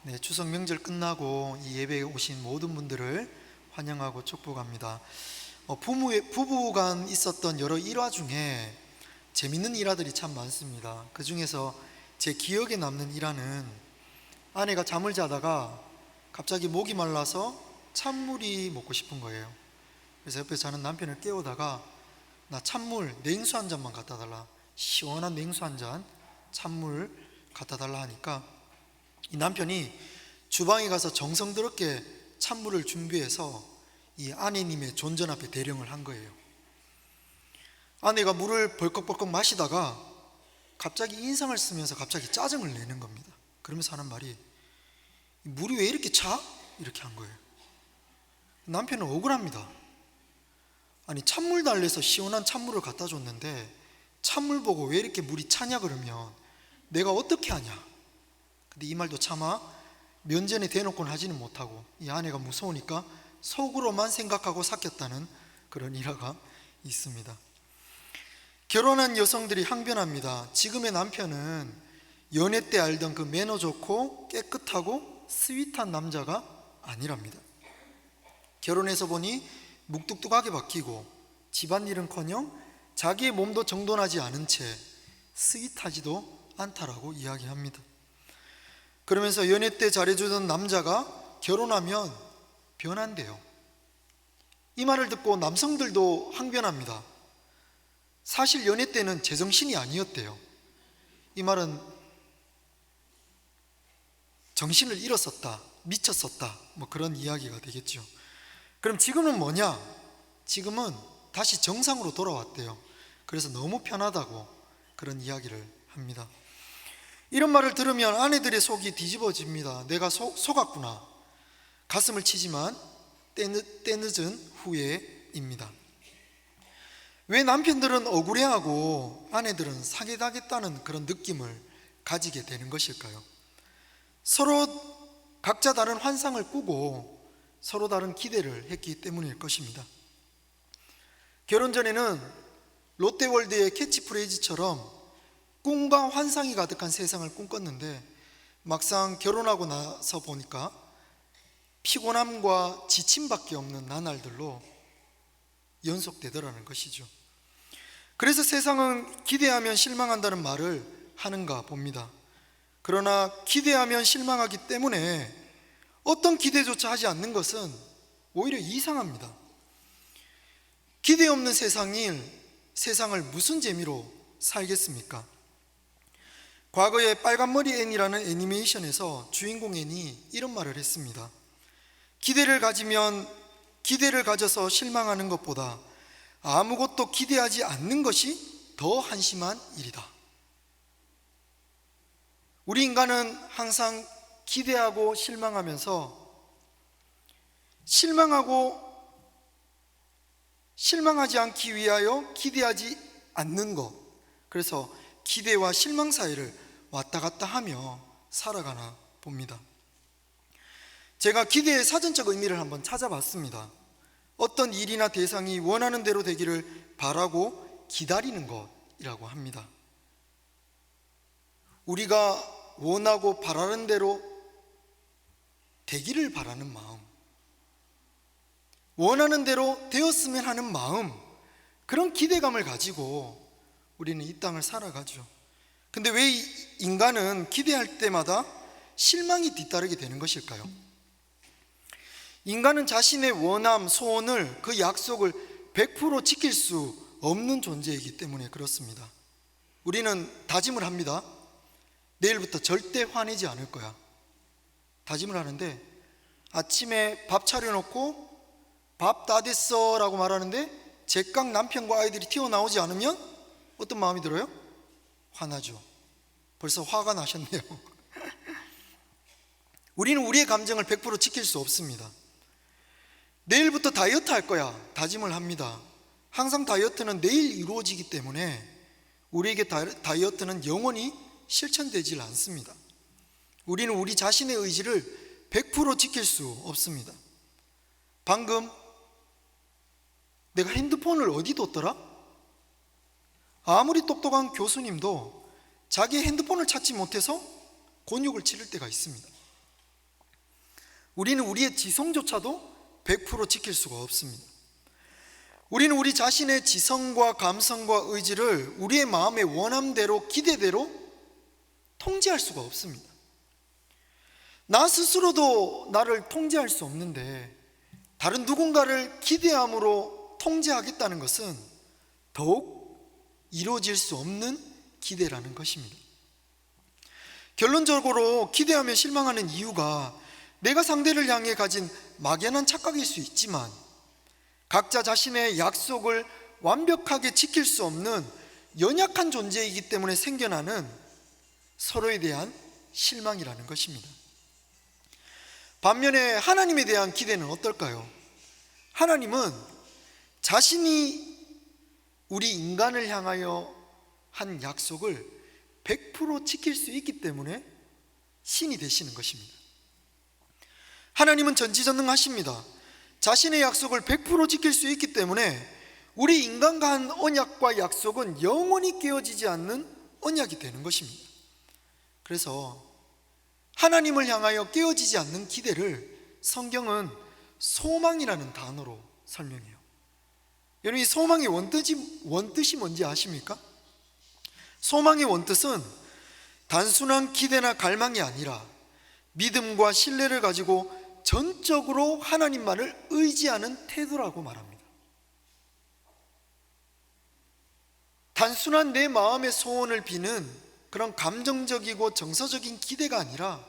네, 추석 명절 끝나고 이 예배에 오신 모든 분들을 환영하고 축복합니다. 부부간 있었던 여러 일화 중에 재밌는 일화들이 참 많습니다. 그 중에서 제 기억에 남는 일화는 아내가 잠을 자다가 갑자기 목이 말라서 찬물이 먹고 싶은 거예요. 그래서 옆에 자는 남편을 깨우다가 나 찬물 냉수 한 잔만 갖다 달라, 시원한 냉수 한 잔 찬물 갖다 달라 하니까 이 남편이 주방에 가서 정성스럽게 찬물을 준비해서 이 아내님의 존전 앞에 대령을 한 거예요. 아내가 물을 벌컥벌컥 마시다가 갑자기 인상을 쓰면서 갑자기 짜증을 내는 겁니다. 그러면서 하는 말이, 물이 왜 이렇게 차? 이렇게 한 거예요. 남편은 억울합니다. 아니, 찬물 달래서 시원한 찬물을 갖다 줬는데 찬물 보고 왜 이렇게 물이 차냐 그러면 내가 어떻게 하냐. 근데 이 말도 차마 면전에 대놓고는 하지는 못하고 이 아내가 무서우니까 속으로만 생각하고 삭혔다는 그런 일화가 있습니다. 결혼한 여성들이 항변합니다. 지금의 남편은 연애 때 알던 그 매너 좋고 깨끗하고 스윗한 남자가 아니랍니다. 결혼해서 보니 묵뚝뚝하게 바뀌고 집안일은커녕 자기의 몸도 정돈하지 않은 채 스윗하지도 않다라고 이야기합니다. 그러면서 연애 때 잘해주던 남자가 결혼하면 변한대요. 이 말을 듣고 남성들도 항변합니다. 사실 연애 때는 제정신이 아니었대요. 이 말은 정신을 잃었었다, 미쳤었다, 뭐 그런 이야기가 되겠죠. 그럼 지금은 뭐냐? 지금은 다시 정상으로 돌아왔대요. 그래서 너무 편하다고 그런 이야기를 합니다. 이런 말을 들으면 아내들의 속이 뒤집어집니다. 내가 속았구나. 가슴을 치지만 때늦은 후회입니다. 왜 남편들은 억울해하고 아내들은 사기당했다는 그런 느낌을 가지게 되는 것일까요? 서로 각자 다른 환상을 꾸고 서로 다른 기대를 했기 때문일 것입니다. 결혼 전에는 롯데월드의 캐치프레이즈처럼 꿈과 환상이 가득한 세상을 꿈꿨는데 막상 결혼하고 나서 보니까 피곤함과 지침밖에 없는 나날들로 연속되더라는 것이죠. 그래서 세상은 기대하면 실망한다는 말을 하는가 봅니다. 그러나 기대하면 실망하기 때문에 어떤 기대조차 하지 않는 것은 오히려 이상합니다. 기대 없는 세상을 무슨 재미로 살겠습니까? 과거에 빨간머리 앤이라는 애니메이션에서 주인공 앤이 이런 말을 했습니다. 기대를 가져서 실망하는 것보다 아무것도 기대하지 않는 것이 더 한심한 일이다. 우리 인간은 항상 기대하고 실망하면서 실망하지 않기 위하여 기대하지 않는 것, 그래서 기대와 실망 사이를 왔다 갔다 하며 살아가나 봅니다. 제가 기대의 사전적 의미를 한번 찾아봤습니다. 어떤 일이나 대상이 원하는 대로 되기를 바라고 기다리는 것이라고 합니다. 우리가 원하고 바라는 대로 되기를 바라는 마음, 원하는 대로 되었으면 하는 마음, 그런 기대감을 가지고 우리는 이 땅을 살아가죠. 근데 왜 인간은 기대할 때마다 실망이 뒤따르게 되는 것일까요? 인간은 자신의 원함, 소원을, 그 약속을 100% 지킬 수 없는 존재이기 때문에 그렇습니다. 우리는 다짐을 합니다. 내일부터 절대 화내지 않을 거야. 다짐을 하는데 아침에 밥 차려놓고 밥 다 됐어 라고 말하는데 제깍 남편과 아이들이 튀어나오지 않으면 어떤 마음이 들어요? 화나죠. 벌써 화가 나셨네요. 우리는 우리의 감정을 100% 지킬 수 없습니다. 내일부터 다이어트 할 거야 다짐을 합니다. 항상 다이어트는 내일 이루어지기 때문에 우리에게 다이어트는 영원히 실천되질 않습니다. 우리는 우리 자신의 의지를 100% 지킬 수 없습니다. 방금 내가 핸드폰을 어디 뒀더라? 아무리 똑똑한 교수님도 자기의 핸드폰을 찾지 못해서 곤욕을 치를 때가 있습니다. 우리는 우리의 지성조차도 100% 지킬 수가 없습니다. 우리는 우리 자신의 지성과 감성과 의지를 우리의 마음의 원함대로, 기대대로 통제할 수가 없습니다. 나 스스로도 나를 통제할 수 없는데 다른 누군가를 기대함으로 통제하겠다는 것은 더욱 이루어질 수 없는 기대라는 것입니다. 결론적으로 기대하며 실망하는 이유가 내가 상대를 향해 가진 막연한 착각일 수 있지만 각자 자신의 약속을 완벽하게 지킬 수 없는 연약한 존재이기 때문에 생겨나는 서로에 대한 실망이라는 것입니다. 반면에 하나님에 대한 기대는 어떨까요? 하나님은 자신이 우리 인간을 향하여 한 약속을 100% 지킬 수 있기 때문에 신이 되시는 것입니다. 하나님은 전지전능하십니다. 자신의 약속을 100% 지킬 수 있기 때문에 우리 인간과 한 언약과 약속은 영원히 깨어지지 않는 언약이 되는 것입니다. 그래서 하나님을 향하여 깨어지지 않는 기대를 성경은 소망이라는 단어로 설명해요. 여러분, 이 소망의 원뜻이 뭔지 아십니까? 소망의 원뜻은 단순한 기대나 갈망이 아니라 믿음과 신뢰를 가지고 전적으로 하나님만을 의지하는 태도라고 말합니다. 단순한 내 마음의 소원을 비는 그런 감정적이고 정서적인 기대가 아니라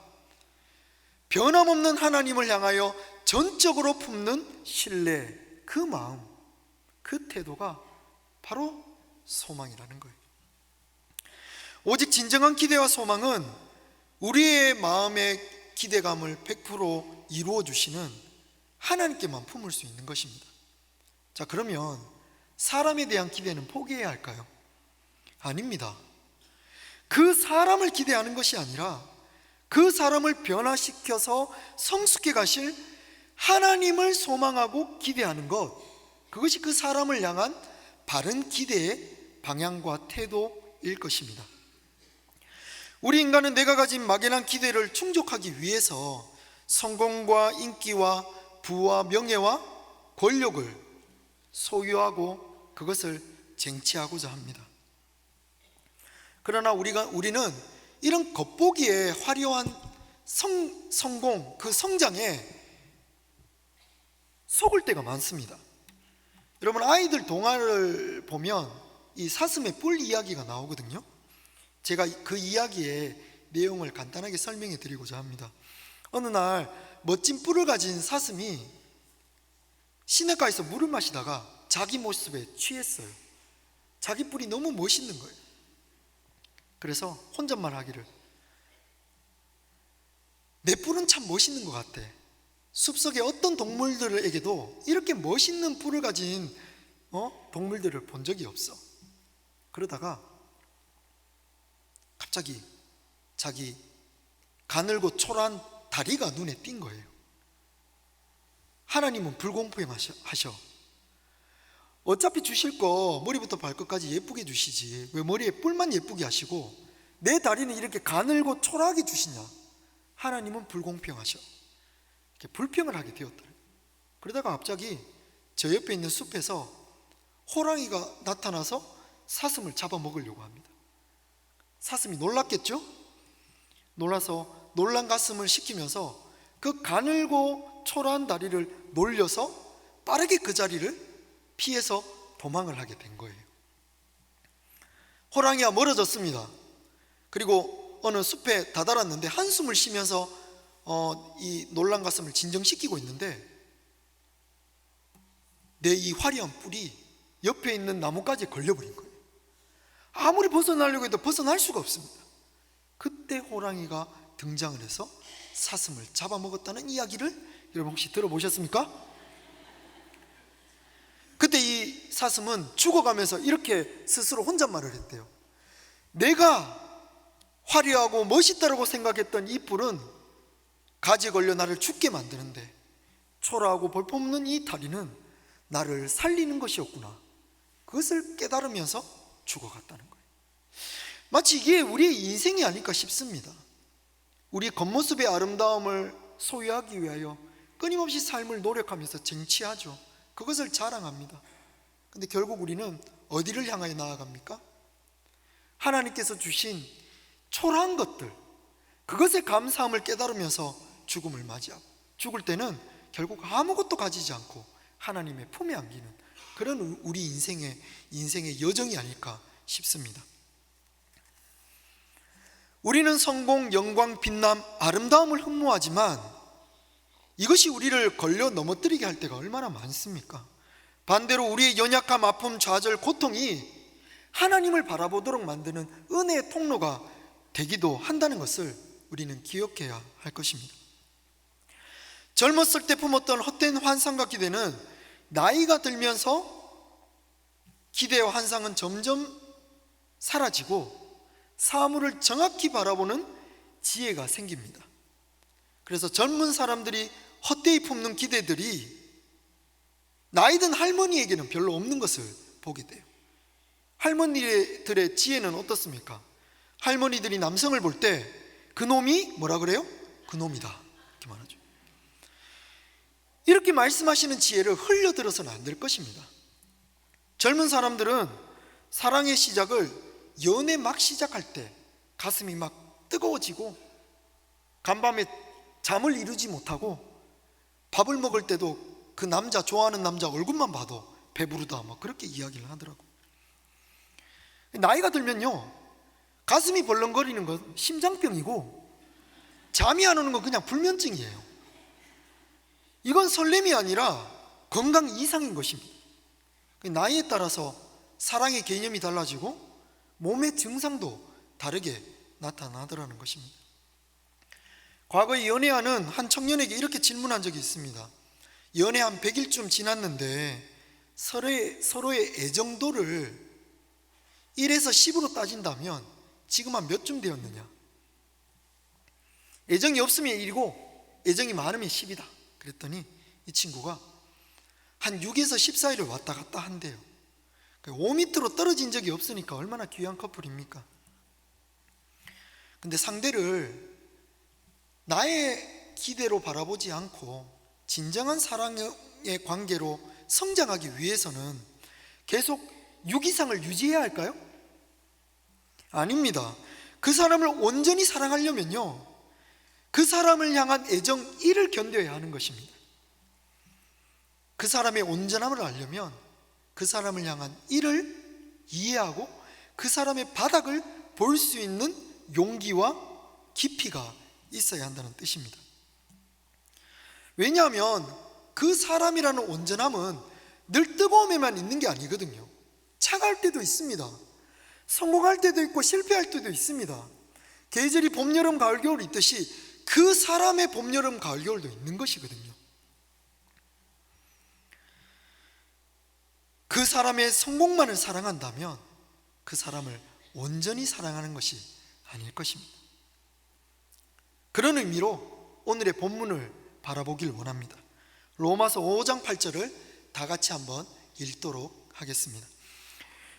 변함없는 하나님을 향하여 전적으로 품는 신뢰, 그 마음, 그 태도가 바로 소망이라는 거예요. 오직 진정한 기대와 소망은 우리의 마음의 기대감을 100% 이루어 주시는 하나님께만 품을 수 있는 것입니다. 자, 그러면 사람에 대한 기대는 포기해야 할까요? 아닙니다. 그 사람을 기대하는 것이 아니라 그 사람을 변화시켜서 성숙해 가실 하나님을 소망하고 기대하는 것, 그것이 그 사람을 향한 바른 기대의 방향과 태도일 것입니다. 우리 인간은 내가 가진 막연한 기대를 충족하기 위해서 성공과 인기와 부와 명예와 권력을 소유하고 그것을 쟁취하고자 합니다. 그러나 우리는 이런 겉보기에 화려한 성공, 그 성장에 속을 때가 많습니다. 여러분, 아이들 동화를 보면 이 사슴의 뿔 이야기가 나오거든요. 제가 그 이야기의 내용을 간단하게 설명해 드리고자 합니다. 어느 날 멋진 뿔을 가진 사슴이 시냇가에서 물을 마시다가 자기 모습에 취했어요. 자기 뿔이 너무 멋있는 거예요. 그래서 혼잣말 하기를, 내 뿔은 참 멋있는 것 같아. 숲속의 어떤 동물들에게도 이렇게 멋있는 뿔을 가진 동물들을 본 적이 없어. 그러다가 갑자기 자기 가늘고 초라한 다리가 눈에 띈 거예요. 하나님은 불공평하셔. 어차피 주실 거 머리부터 발끝까지 예쁘게 주시지 왜 머리에 뿔만 예쁘게 하시고 내 다리는 이렇게 가늘고 초라하게 주시냐. 하나님은 불공평하셔. 이렇게 불평을 하게 되었더라고요. 그러다가 갑자기 저 옆에 있는 숲에서 호랑이가 나타나서 사슴을 잡아먹으려고 합니다. 사슴이 놀랐겠죠? 놀라서 놀란 가슴을 식히면서 그 가늘고 초라한 다리를 놀려서 빠르게 그 자리를 피해서 도망을 하게 된 거예요. 호랑이가 멀어졌습니다. 그리고 어느 숲에 다다랐는데 한숨을 쉬면서 이 놀란 가슴을 진정시키고 있는데 내 이 화려한 뿔이 옆에 있는 나뭇가지에 걸려버린 거예요. 아무리 벗어나려고 해도 벗어날 수가 없습니다. 그때 호랑이가 등장을 해서 사슴을 잡아먹었다는 이야기를 여러분 혹시 들어보셨습니까? 그때 이 사슴은 죽어가면서 이렇게 스스로 혼잣말을 했대요. 내가 화려하고 멋있다고 생각했던 이 뿔은 가지에 걸려 나를 죽게 만드는데 초라하고 볼품없는 이 다리는 나를 살리는 것이었구나. 그것을 깨달으면서 죽어갔다는 거예요. 마치 이게 우리의 인생이 아닐까 싶습니다. 우리 겉모습의 아름다움을 소유하기 위하여 끊임없이 삶을 노력하면서 쟁취하죠. 그것을 자랑합니다. 근데 결국 우리는 어디를 향하여 나아갑니까? 하나님께서 주신 초라한 것들, 그것에 감사함을 깨달으면서 죽음을 맞이하고, 죽을 때는 결국 아무것도 가지지 않고 하나님의 품에 안기는 그런 우리 인생의 여정이 아닐까 싶습니다. 우리는 성공, 영광, 빛남, 아름다움을 흠모하지만 이것이 우리를 걸려 넘어뜨리게 할 때가 얼마나 많습니까? 반대로 우리의 연약함, 아픔, 좌절, 고통이 하나님을 바라보도록 만드는 은혜의 통로가 되기도 한다는 것을 우리는 기억해야 할 것입니다. 젊었을 때 품었던 헛된 환상과 기대는 나이가 들면서 기대와 환상은 점점 사라지고 사물을 정확히 바라보는 지혜가 생깁니다. 그래서 젊은 사람들이 헛되이 품는 기대들이 나이든 할머니에게는 별로 없는 것을 보게 돼요. 할머니들의 지혜는 어떻습니까? 할머니들이 남성을 볼 때 그놈이 뭐라 그래요? 그놈이다, 이렇게 말하죠. 이렇게 말씀하시는 지혜를 흘려들어서는 안 될 것입니다. 젊은 사람들은 사랑의 시작을 연애 막 시작할 때 가슴이 막 뜨거워지고 간밤에 잠을 이루지 못하고 밥을 먹을 때도 그 남자, 좋아하는 남자 얼굴만 봐도 배부르다 막 그렇게 이야기를 하더라고. 나이가 들면요, 가슴이 벌렁거리는 건 심장병이고 잠이 안 오는 건 그냥 불면증이에요. 이건 설렘이 아니라 건강 이상인 것입니다. 나이에 따라서 사랑의 개념이 달라지고 몸의 증상도 다르게 나타나더라는 것입니다. 과거에 연애하는 한 청년에게 이렇게 질문한 적이 있습니다. 연애 한 100일쯤 지났는데 서로의 애정도를 1에서 10으로 따진다면 지금 한 몇 쯤 되었느냐? 애정이 없으면 1이고 애정이 많으면 10이다 그랬더니 이 친구가 한 6에서 10 사이를 왔다 갔다 한대요. 5m로 떨어진 적이 없으니까 얼마나 귀한 커플입니까? 근데 상대를 나의 기대로 바라보지 않고 진정한 사랑의 관계로 성장하기 위해서는 계속 6 이상을 유지해야 할까요? 아닙니다. 그 사람을 온전히 사랑하려면요, 그 사람을 향한 애정 1을 견뎌야 하는 것입니다. 그 사람의 온전함을 알려면 그 사람을 향한 1을 이해하고 그 사람의 바닥을 볼 수 있는 용기와 깊이가 있어야 한다는 뜻입니다. 왜냐하면 그 사람이라는 온전함은 늘 뜨거움에만 있는 게 아니거든요. 차가울 때도 있습니다. 성공할 때도 있고 실패할 때도 있습니다. 계절이 봄, 여름, 가을, 겨울 있듯이 그 사람의 봄, 여름, 가을, 겨울도 있는 것이거든요. 그 사람의 성공만을 사랑한다면 그 사람을 온전히 사랑하는 것이 아닐 것입니다. 그런 의미로 오늘의 본문을 바라보길 원합니다. 로마서 5장 8절을 다 같이 한번 읽도록 하겠습니다.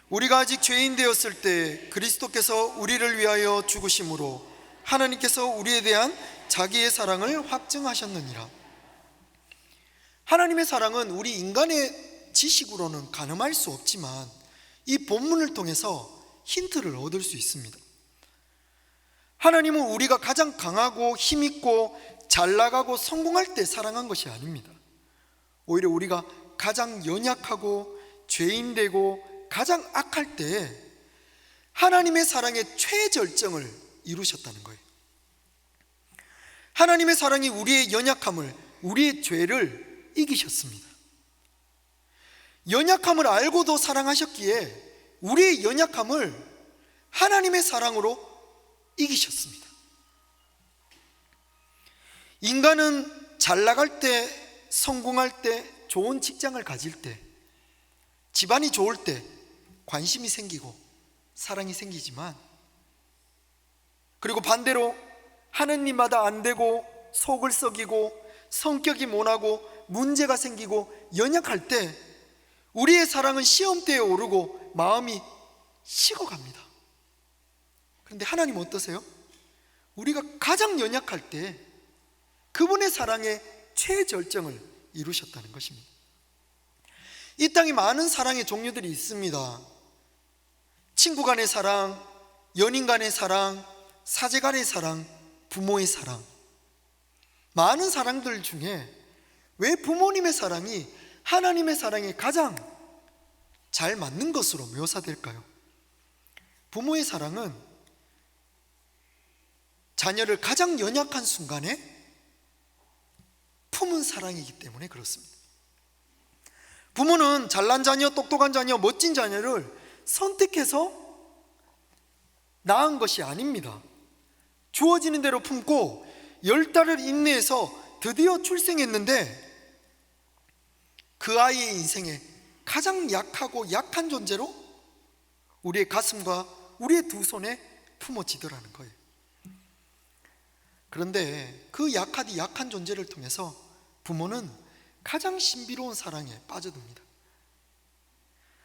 우리가 아직 죄인 되었을 때 그리스도께서 우리를 위하여 죽으심으로 하나님께서 우리에 대한 자기의 사랑을 확증하셨느니라. 하나님의 사랑은 우리 인간의 지식으로는 가늠할 수 없지만 이 본문을 통해서 힌트를 얻을 수 있습니다. 하나님은 우리가 가장 강하고 힘있고 잘 나가고 성공할 때 사랑한 것이 아닙니다. 오히려 우리가 가장 연약하고 죄인되고 가장 악할 때 하나님의 사랑의 최절정을 이루셨다는 거예요. 하나님의 사랑이 우리의 연약함을, 우리의 죄를 이기셨습니다. 연약함을 알고도 사랑하셨기에 우리의 연약함을 하나님의 사랑으로 이기셨습니다. 인간은 잘 나갈 때, 성공할 때, 좋은 직장을 가질 때, 집안이 좋을 때 관심이 생기고 사랑이 생기지만, 그리고 반대로 하느님마다 안 되고 속을 썩이고 성격이 모나고 문제가 생기고 연약할 때 우리의 사랑은 시험대에 오르고 마음이 식어갑니다. 그런데 하나님은 어떠세요? 우리가 가장 연약할 때 그분의 사랑에 최절정을 이루셨다는 것입니다. 이 땅에 많은 사랑의 종류들이 있습니다. 친구 간의 사랑, 연인 간의 사랑, 사제 간의 사랑, 부모의 사랑, 많은 사랑들 중에 왜 부모님의 사랑이 하나님의 사랑에 가장 잘 맞는 것으로 묘사될까요? 부모의 사랑은 자녀를 가장 연약한 순간에 품은 사랑이기 때문에 그렇습니다. 부모는 잘난 자녀, 똑똑한 자녀, 멋진 자녀를 선택해서 낳은 것이 아닙니다. 주어지는 대로 품고 10달을 인내해서 드디어 출생했는데 그 아이의 인생에 가장 약하고 약한 존재로 우리의 가슴과 우리의 두 손에 품어지더라는 거예요. 그런데 그 약하디 약한 존재를 통해서 부모는 가장 신비로운 사랑에 빠져듭니다.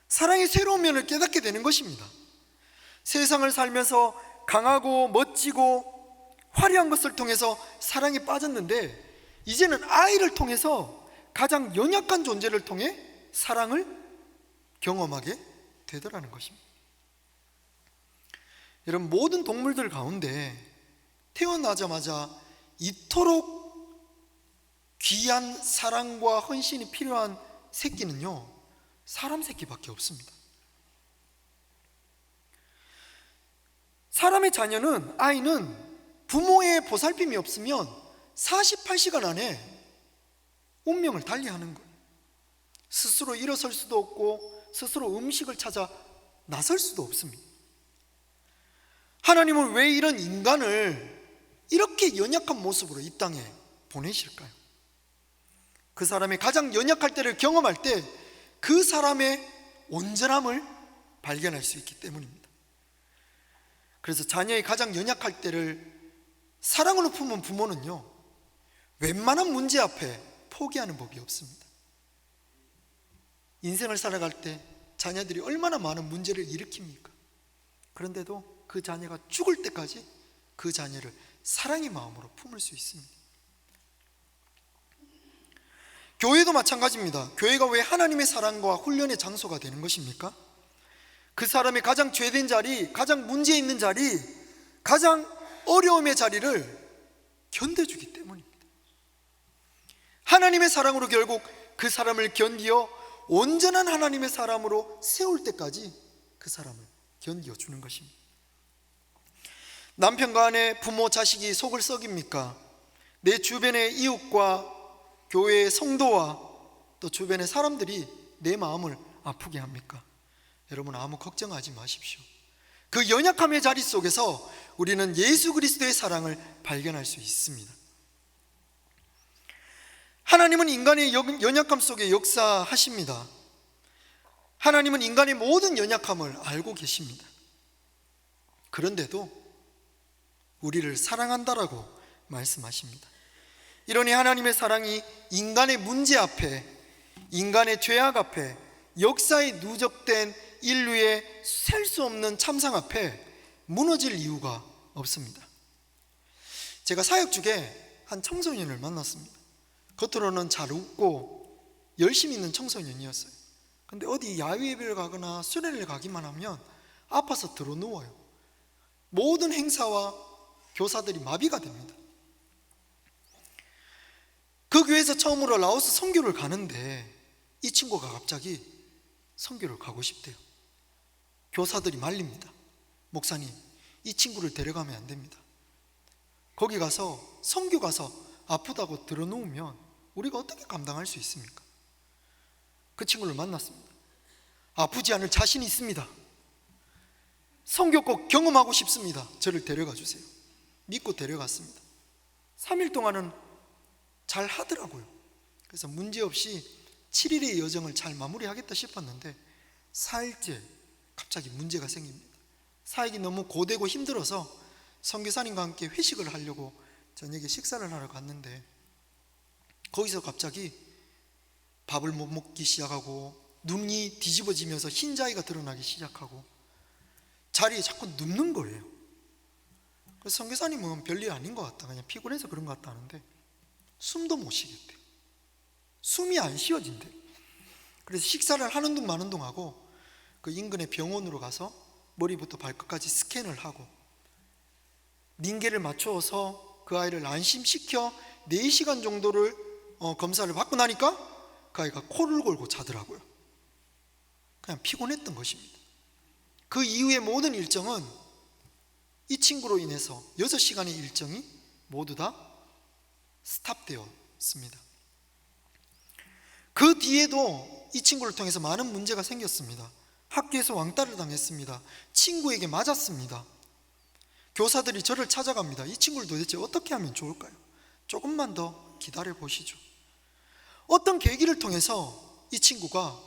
사랑의 새로운 면을 깨닫게 되는 것입니다. 세상을 살면서 강하고 멋지고 화려한 것을 통해서 사랑에 빠졌는데 이제는 아이를 통해서 가장 연약한 존재를 통해 사랑을 경험하게 되더라는 것입니다. 여러분, 모든 동물들 가운데 태어나자마자 이토록 귀한 사랑과 헌신이 필요한 새끼는요, 사람 새끼밖에 없습니다. 사람의 자녀는, 아이는 부모의 보살핌이 없으면 48시간 안에 운명을 달리하는 거예요. 스스로 일어설 수도 없고 스스로 음식을 찾아 나설 수도 없습니다. 하나님은 왜 이런 인간을 이렇게 연약한 모습으로 이 땅에 보내실까요? 그 사람의 가장 연약할 때를 경험할 때 그 사람의 온전함을 발견할 수 있기 때문입니다. 그래서 자녀의 가장 연약할 때를 사랑으로 품은 부모는요, 웬만한 문제 앞에 포기하는 법이 없습니다. 인생을 살아갈 때 자녀들이 얼마나 많은 문제를 일으킵니까? 그런데도 그 자녀가 죽을 때까지 그 자녀를 사랑의 마음으로 품을 수 있습니다. 교회도 마찬가지입니다. 교회가 왜 하나님의 사랑과 훈련의 장소가 되는 것입니까? 그 사람의 가장 죄된 자리, 가장 문제 있는 자리, 가장 어려움의 자리를 견뎌주기 때문입니다. 하나님의 사랑으로 결국 그 사람을 견디어 온전한 하나님의 사람으로 세울 때까지 그 사람을 견디어주는 것입니다. 남편과 아내, 부모, 자식이 속을 썩입니까? 내 주변의 이웃과 교회의 성도와 또 주변의 사람들이 내 마음을 아프게 합니까? 여러분, 아무 걱정하지 마십시오. 그 연약함의 자리 속에서 우리는 예수 그리스도의 사랑을 발견할 수 있습니다. 하나님은 인간의 연약함 속에 역사하십니다. 하나님은 인간의 모든 연약함을 알고 계십니다. 그런데도 우리를 사랑한다라고 말씀하십니다. 이러니 하나님의 사랑이 인간의 문제 앞에, 인간의 죄악 앞에, 역사에 누적된 인류의 셀 수 없는 참상 앞에 무너질 이유가 없습니다. 제가 사역 중에 한 청소년을 만났습니다. 겉으로는 잘 웃고 열심히 있는 청소년이었어요. 근데 어디 야외 예배를 가거나 수련회를 가기만 하면 아파서 들어 누워요. 모든 행사와 교사들이 마비가 됩니다. 그 교회에서 처음으로 라오스 선교를 가는데 이 친구가 갑자기 선교를 가고 싶대요. 교사들이 말립니다. 목사님, 이 친구를 데려가면 안 됩니다. 거기 가서 선교 가서 아프다고 들어 누우면 우리가 어떻게 감당할 수 있습니까? 그 친구를 만났습니다. 아프지 않을 자신이 있습니다. 선교 꼭 경험하고 싶습니다. 저를 데려가 주세요. 믿고 데려갔습니다. 3일 동안은 잘 하더라고요. 그래서 문제없이 7일의 여정을 잘 마무리하겠다 싶었는데 4일째 갑자기 문제가 생깁니다. 사역이 너무 고되고 힘들어서 선교사님과 함께 회식을 하려고 저녁에 식사를 하러 갔는데 거기서 갑자기 밥을 못 먹기 시작하고 눈이 뒤집어지면서 흰자위가 드러나기 시작하고 자리에 자꾸 눕는 거예요. 그래서 선교사님은 별일 아닌 것 같다, 그냥 피곤해서 그런 것 같다 하는데 숨도 못 쉬겠대요. 숨이 안 쉬어진대. 그래서 식사를 하는 둥 마는 둥 하고 그 인근의 병원으로 가서 머리부터 발끝까지 스캔을 하고 링겔을 맞추어서 그 아이를 안심시켜 4시간 정도를 검사를 받고 나니까 그 아이가 코를 골고 자더라고요. 그냥 피곤했던 것입니다. 그 이후의 모든 일정은 이 친구로 인해서 6시간의 일정이 모두 다 스탑되었습니다. 그 뒤에도 이 친구를 통해서 많은 문제가 생겼습니다. 학교에서 왕따를 당했습니다. 친구에게 맞았습니다. 교사들이 저를 찾아갑니다. 이 친구를 도대체 어떻게 하면 좋을까요? 조금만 더 기다려 보시죠. 어떤 계기를 통해서 이 친구가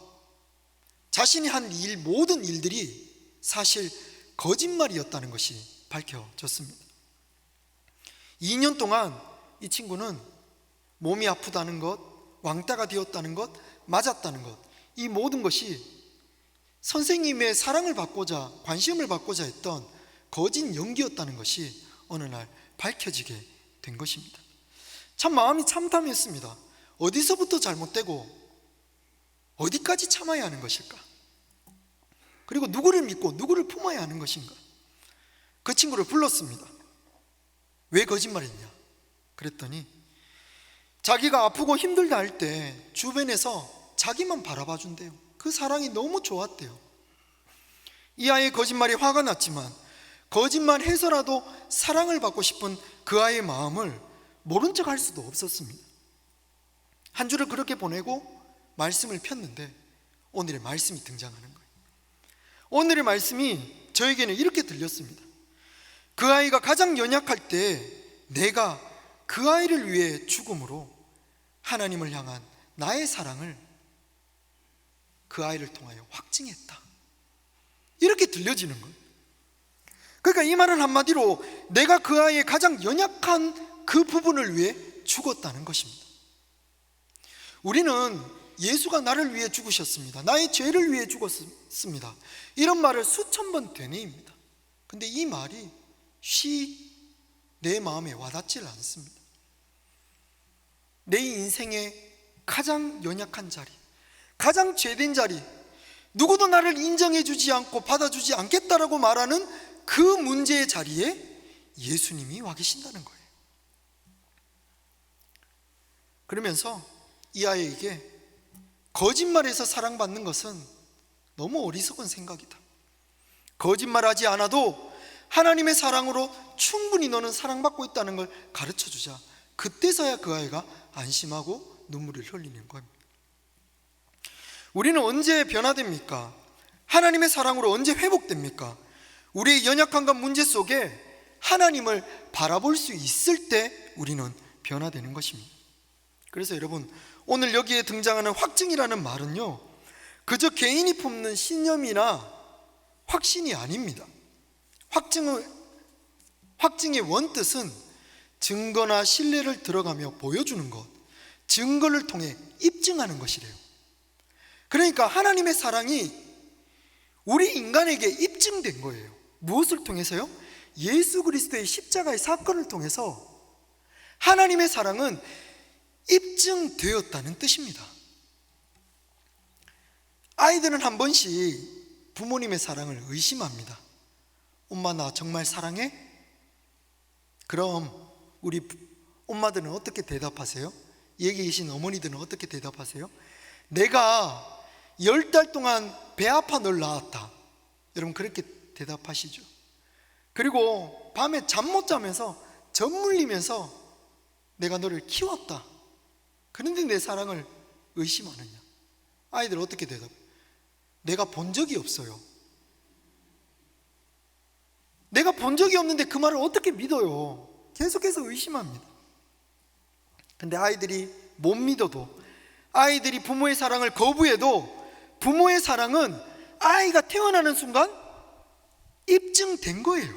자신이 한 모든 일들이 사실 거짓말이었다는 것이 밝혀졌습니다. 2년 동안 이 친구는 몸이 아프다는 것, 왕따가 되었다는 것, 맞았다는 것, 이 모든 것이 선생님의 사랑을 받고자, 관심을 받고자 했던 거짓 연기였다는 것이 어느 날 밝혀지게 된 것입니다. 참 마음이 참담했습니다. 어디서부터 잘못되고 어디까지 참아야 하는 것일까? 그리고 누구를 믿고 누구를 품어야 하는 것인가? 그 친구를 불렀습니다. 왜 거짓말했냐? 그랬더니 자기가 아프고 힘들다 할 때 주변에서 자기만 바라봐 준대요. 그 사랑이 너무 좋았대요. 이 아이의 거짓말이 화가 났지만 거짓말 해서라도 사랑을 받고 싶은 그 아이의 마음을 모른 척 할 수도 없었습니다. 한 주를 그렇게 보내고 말씀을 폈는데 오늘의 말씀이 등장하는 거예요. 오늘의 말씀이 저에게는 이렇게 들렸습니다. 그 아이가 가장 연약할 때 내가 그 아이를 위해 죽음으로 하나님을 향한 나의 사랑을 그 아이를 통하여 확증했다. 이렇게 들려지는 거예요. 그러니까 이 말은 한마디로 내가 그 아이의 가장 연약한 그 부분을 위해 죽었다는 것입니다. 우리는 예수가 나를 위해 죽으셨습니다. 나의 죄를 위해 죽었습니다. 이런 말을 수천 번 되뇌입니다. 근데 이 말이 내 마음에 와닿질 않습니다. 내 인생의 가장 연약한 자리, 가장 죄된 자리, 누구도 나를 인정해 주지 않고 받아주지 않겠다라고 말하는 그 문제의 자리에 예수님이 와 계신다는 거예요. 그러면서 이 아이에게 거짓말에서 사랑받는 것은 너무 어리석은 생각이다. 거짓말하지 않아도 하나님의 사랑으로 충분히 너는 사랑받고 있다는 걸 가르쳐주자. 그때서야 그 아이가 안심하고 눈물을 흘리는 겁니다. 우리는 언제 변화됩니까? 하나님의 사랑으로 언제 회복됩니까? 우리의 연약함과 문제 속에 하나님을 바라볼 수 있을 때 우리는 변화되는 것입니다. 그래서 여러분, 오늘 여기에 등장하는 확증이라는 말은요, 그저 개인이 품는 신념이나 확신이 아닙니다. 확증의 원뜻은 증거나 신뢰를 들어가며 보여주는 것, 증거를 통해 입증하는 것이래요. 그러니까 하나님의 사랑이 우리 인간에게 입증된 거예요. 무엇을 통해서요? 예수 그리스도의 십자가의 사건을 통해서 하나님의 사랑은 입증되었다는 뜻입니다. 아이들은 한 번씩 부모님의 사랑을 의심합니다. 엄마 나 정말 사랑해? 그럼 우리 엄마들은 어떻게 대답하세요? 여기 계신 어머니들은 어떻게 대답하세요? 내가 10달 동안 배 아파 널 낳았다. 여러분 그렇게 대답하시죠. 그리고 밤에 잠 못 자면서 젖 물리면서 내가 너를 키웠다. 그런데 내 사랑을 의심하느냐? 아이들 어떻게 대답? 내가 본 적이 없어요. 내가 본 적이 없는데 그 말을 어떻게 믿어요? 계속해서 의심합니다. 근데 아이들이 못 믿어도, 아이들이 부모의 사랑을 거부해도 부모의 사랑은 아이가 태어나는 순간 입증된 거예요.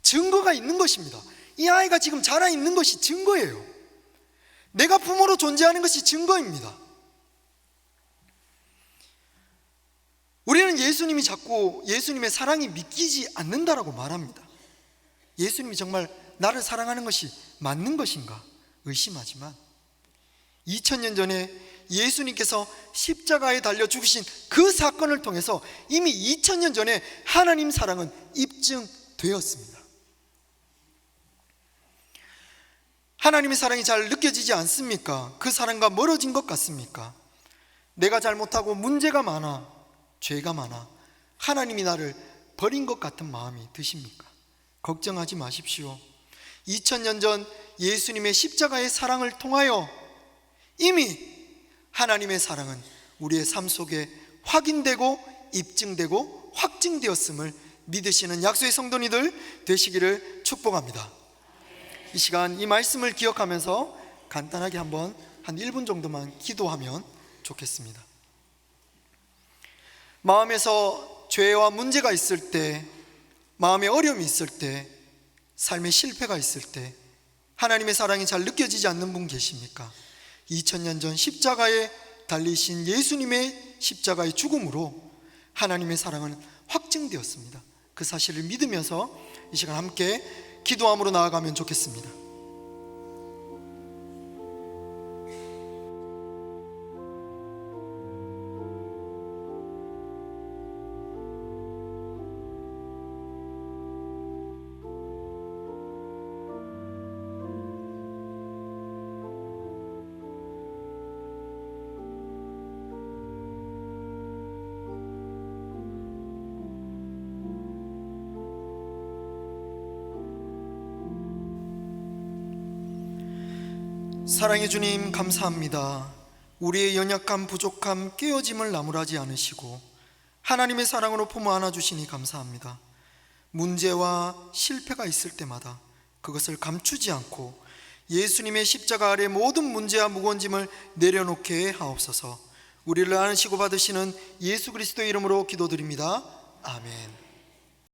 증거가 있는 것입니다. 이 아이가 지금 자라 있는 것이 증거예요. 내가 부모로 존재하는 것이 증거입니다. 우리는 예수님이 자꾸 예수님의 사랑이 믿기지 않는다라고 말합니다. 예수님이 정말 나를 사랑하는 것이 맞는 것인가 의심하지만 2000년 전에 예수님께서 십자가에 달려 죽으신 그 사건을 통해서 이미 2000년 전에 하나님 사랑은 입증되었습니다. 하나님의 사랑이 잘 느껴지지 않습니까? 그 사랑과 멀어진 것 같습니까? 내가 잘못하고 문제가 많아, 죄가 많아, 하나님이 나를 버린 것 같은 마음이 드십니까? 걱정하지 마십시오. 2000년 전 예수님의 십자가의 사랑을 통하여 이미 하나님의 사랑은 우리의 삶 속에 확인되고 입증되고 확증되었음을 믿으시는 약속의 성도님들 되시기를 축복합니다. 이 시간 이 말씀을 기억하면서 간단하게 한번 한 1분 정도만 기도하면 좋겠습니다. 마음에서 죄와 문제가 있을 때, 마음에 어려움이 있을 때, 삶의 실패가 있을 때 하나님의 사랑이 잘 느껴지지 않는 분 계십니까? 2000년 전 십자가에 달리신 예수님의 십자가의 죽음으로 하나님의 사랑은 확증되었습니다. 그 사실을 믿으면서 이 시간 함께 기도함으로 나아가면 좋겠습니다. 사랑의 주님, 감사합니다. 우리의 연약함, 부족함, 깨어짐을 나무라지 않으시고 하나님의 사랑으로 품어 안아주시니 감사합니다. 문제와 실패가 있을 때마다 그것을 감추지 않고 예수님의 십자가 아래 모든 문제와 무거운 짐을 내려놓게 하옵소서. 우리를 안으시고 받으시는 예수 그리스도의 이름으로 기도드립니다. 아멘.